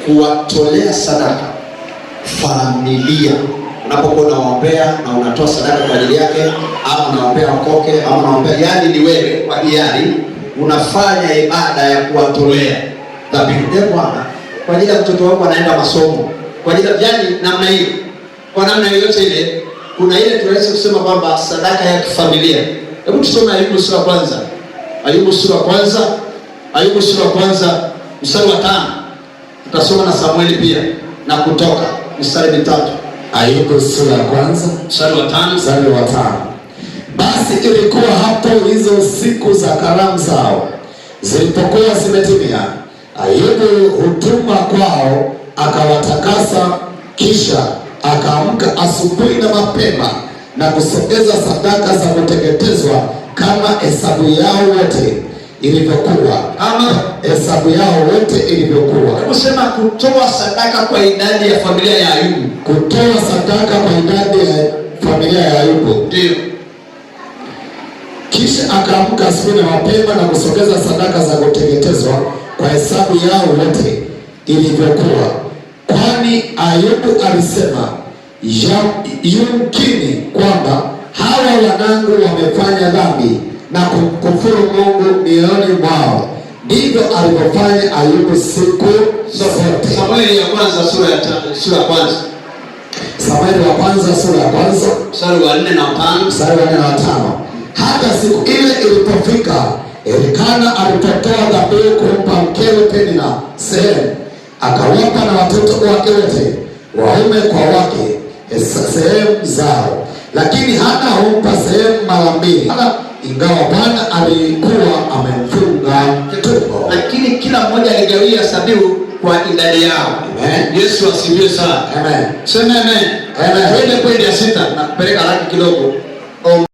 kuwatolea sadaka familia. Unapokuwa unawaombea na unatoa sadaka kwa ajili yake, ama unaombea wakoke, ama unaombea, yani ni wewe kwa hiari unafanya ibada ya kuwatolea dhabihu. Bwana, kwa ajili ya mtoto wako anaenda masomo, kwa ajili yani namna hiyo, kwa namna yoyote ile, kuna ile tunaweza kusema kwamba sadaka ya kifamilia. Hebu tusome Ayubu sura ya kwanza. Ayubu sura ya kwanza. Ayubu sura ya kwanza mstari wa 5. Tutasoma na Samueli pia na Kutoka mstari mitatu. Ayubu sura ya kwanza mstari wa 5. Mstari wa 5. Basi ilikuwa hapo hizo siku za karamu zao zilipokuwa zimetimia, Ayubu hutuma kwao akawatakasa, kisha akaamka asubuhi na mapema na kusogeza sadaka za kuteketezwa kama hesabu yao wote ilivyokuwa. Hebu sema kutoa sadaka kwa idadi ya familia ya Ayubu. Kutoa sadaka kwa idadi ya familia ya Ayubu. Ndio. Kisha akaamka asubuhi na mapema na kusogeza sadaka za kuteketezwa kwa hesabu yao wote ilivyokuwa. Kwani Ayubu alisema, yumkini kwamba hawa wanangu wamefanya dhambi na kumkufuru Mungu mioyoni mwao. Ndivyo alivyofanya Ayubu siku zote. Samueli ya kwanza sura ya kwanza. Samueli wa kwanza sura ya kwanza mstari wa 4 na 5. Mstari wa 4 na 5. Hata siku ile ilipofika, Elikana alipotoa dhabihu kumpa mkewe Penina sehemu, akawapa na watoto wake wote waume kwa wake sehemu zao, lakini hata humpa sehemu mara mbili, ingawa Bwana alikuwa amemfunga tumbo. Lakini kila mmoja aligawia dhabihu kwa idadi yao. Amen. Yesu asifiwe sana. Amen. Sema amen. Amen. Twende pointi ya 6 na kupeleka haraka kidogo.